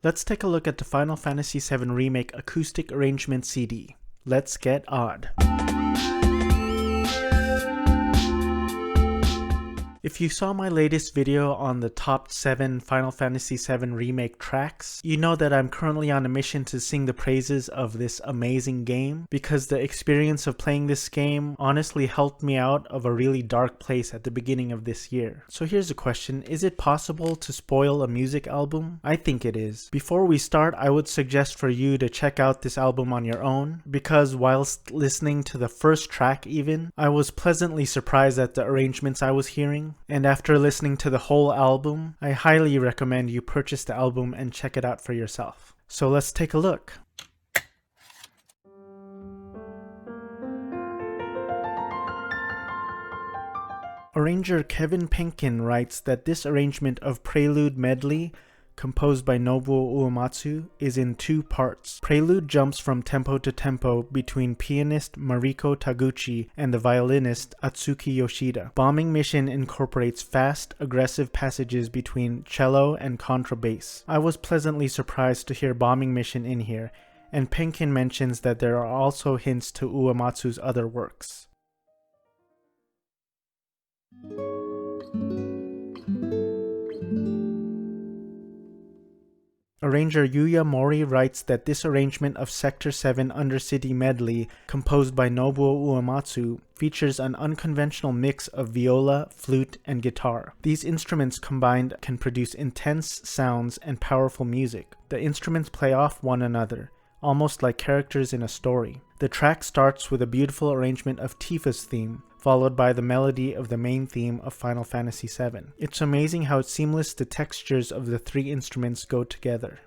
Let's take a look at the Final Fantasy VII Remake Acoustic Arrangement CD. Let's get odd. If you saw my latest video on the top 7 Final Fantasy VII Remake tracks, you know that I'm currently on a mission to sing the praises of this amazing game, because the experience of playing this game honestly helped me out of a really dark place at the beginning of this year. So here's a question: is it possible to spoil a music album? I think it is. Before we start, I would suggest for you to check out this album on your own, because whilst listening to the first track even, I was pleasantly surprised at the arrangements I was hearing. And after listening to the whole album, I highly recommend you purchase the album and check it out for yourself. So let's take a look. Arranger Kevin Penkin writes that this arrangement of Prelude Medley, composed by Nobuo Uematsu, is in 2 parts. Prelude jumps from tempo to tempo between pianist Mariko Taguchi and the violinist Atsuki Yoshida. Bombing Mission incorporates fast, aggressive passages between cello and contrabass. I was pleasantly surprised to hear Bombing Mission in here, and Penkin mentions that there are also hints to Uematsu's other works. Arranger Yuya Mori writes that this arrangement of Sector 7 Undercity Medley, composed by Nobuo Uematsu, features an unconventional mix of viola, flute, and guitar. These instruments combined can produce intense sounds and powerful music. The instruments play off one another, almost like characters in a story. The track starts with a beautiful arrangement of Tifa's theme, followed by the melody of the main theme of Final Fantasy VII. It's amazing how seamless the textures of the 3 instruments go together.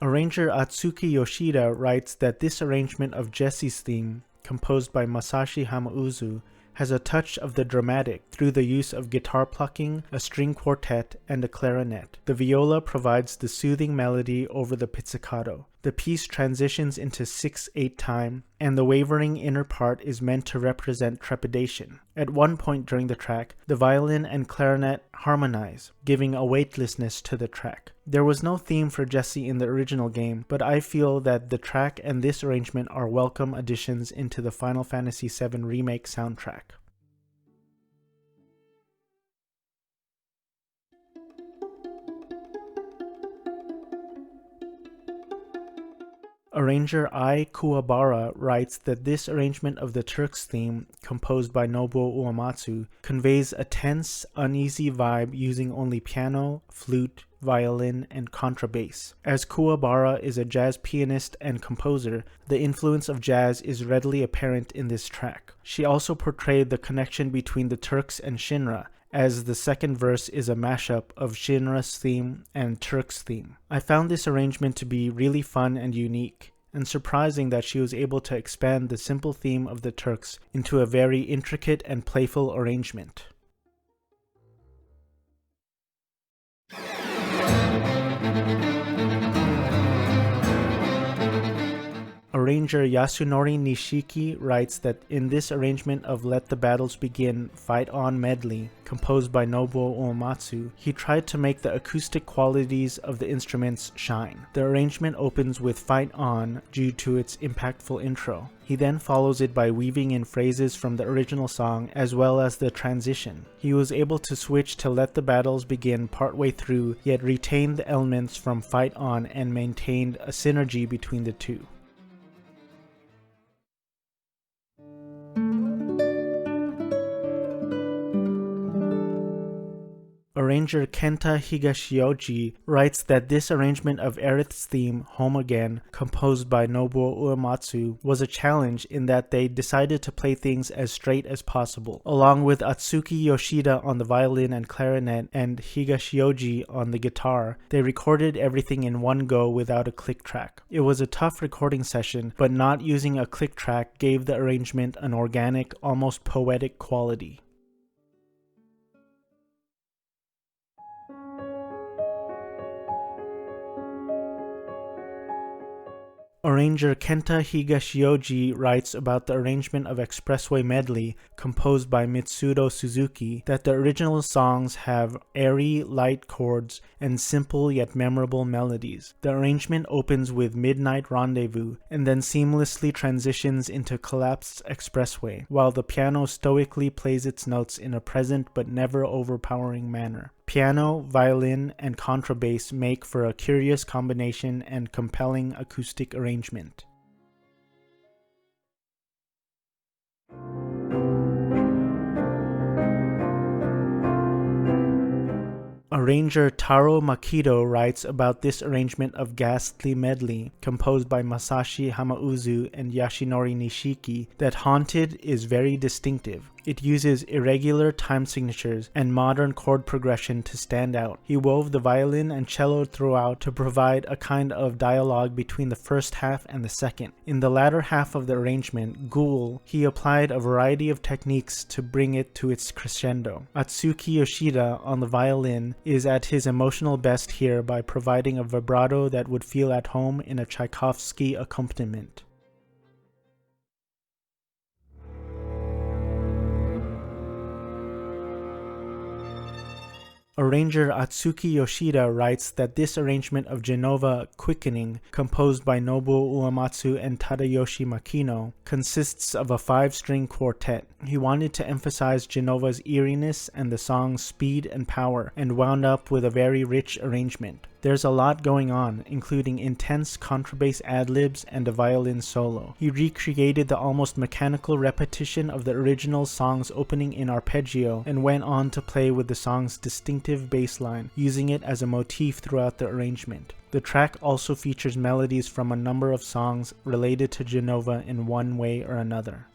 Arranger Atsuki Yoshida writes that this arrangement of Jessie's theme, composed by Masashi Hamauzu, has a touch of the dramatic through the use of guitar plucking, a string quartet, and a clarinet. The viola provides the soothing melody over the pizzicato. The piece transitions into 6/8 time, and the wavering inner part is meant to represent trepidation. At one point during the track, the violin and clarinet harmonize, giving a weightlessness to the track. There was no theme for Jessie in the original game, but I feel that the track and this arrangement are welcome additions into the Final Fantasy VII Remake soundtrack. Arranger Ai Kuwabara writes that this arrangement of the Turks theme, composed by Nobuo Uematsu, conveys a tense, uneasy vibe using only piano, flute, violin, and contrabass. As Kuwabara is a jazz pianist and composer, the influence of jazz is readily apparent in this track. She also portrayed the connection between the Turks and Shinra, as the second verse is a mashup of Shinra's theme and Turks' theme. I found this arrangement to be really fun and unique, and surprising that she was able to expand the simple theme of the Turks into a very intricate and playful arrangement. Arranger Yasunori Nishiki writes that in this arrangement of Let the Battles Begin, Fight On Medley, composed by Nobuo Uematsu, he tried to make the acoustic qualities of the instruments shine. The arrangement opens with Fight On due to its impactful intro. He then follows it by weaving in phrases from the original song as well as the transition. He was able to switch to Let the Battles Begin partway through, yet retained the elements from Fight On and maintained a synergy between the two. Arranger Kenta Higashioji writes that this arrangement of Aerith's theme, Home Again, composed by Nobuo Uematsu, was a challenge in that they decided to play things as straight as possible. Along with Atsuki Yoshida on the violin and clarinet and Higashioji on the guitar, they recorded everything in one go without a click track. It was a tough recording session, but not using a click track gave the arrangement an organic, almost poetic quality. Arranger Kenta Higashioji writes about the arrangement of Expressway Medley composed by Mitsuto Suzuki that the original songs have airy, light chords and simple yet memorable melodies. The arrangement opens with Midnight Rendezvous and then seamlessly transitions into Collapsed Expressway, while the piano stoically plays its notes in a present but never overpowering manner. Piano, violin, and contrabass make for a curious combination and compelling acoustic arrangement. Arranger Taro Makito writes about this arrangement of Ghastly Medley, composed by Masashi Hamauzu and Yashinori Nishiki, that Haunted is very distinctive. It uses irregular time signatures and modern chord progression to stand out. He wove the violin and cello throughout to provide a kind of dialogue between the first half and the second. In the latter half of the arrangement, Ghoul, he applied a variety of techniques to bring it to its crescendo. Atsuki Yoshida on the violin is at his emotional best here by providing a vibrato that would feel at home in a Tchaikovsky accompaniment. Arranger Atsuki Yoshida writes that this arrangement of Genova Quickening, composed by Nobuo Uematsu and Tadayoshi Makino, consists of a 5-string quartet. He wanted to emphasize Genova's eeriness and the song's speed and power, and wound up with a very rich arrangement. There's a lot going on, including intense contrabass ad-libs and a violin solo. He recreated the almost mechanical repetition of the original song's opening in arpeggio and went on to play with the song's distinctive bass line, using it as a motif throughout the arrangement. The track also features melodies from a number of songs related to Genova in one way or another.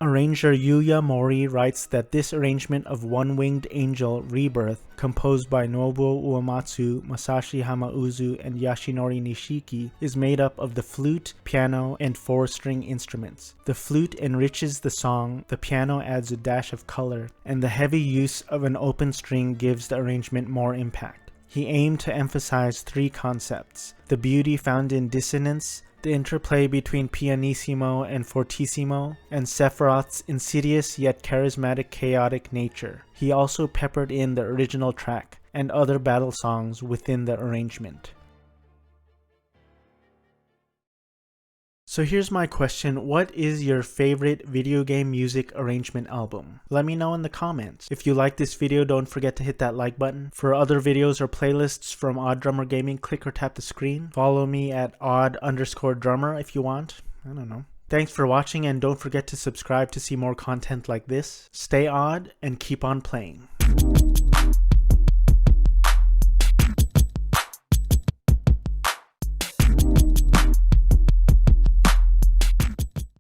Arranger Yuya Mori writes that this arrangement of One-Winged Angel Rebirth, composed by Nobuo Uematsu, Masashi Hamauzu, and Yashinori Nishiki, is made up of the flute, piano, and 4-string instruments. The flute enriches the song, the piano adds a dash of color, and the heavy use of an open string gives the arrangement more impact. He aimed to emphasize 3 concepts: the beauty found in dissonance, the interplay between pianissimo and fortissimo, and Sephiroth's insidious yet charismatic chaotic nature. He also peppered in the original track and other battle songs within the arrangement. So here's my question: what is your favorite video game music arrangement album? Let me know in the comments. If you like this video, don't forget to hit that like button. For other videos or playlists from Odd Drummer Gaming, click or tap the screen. Follow me at odd_drummer if you want. I don't know. Thanks for watching, and don't forget to subscribe to see more content like this. Stay odd and keep on playing.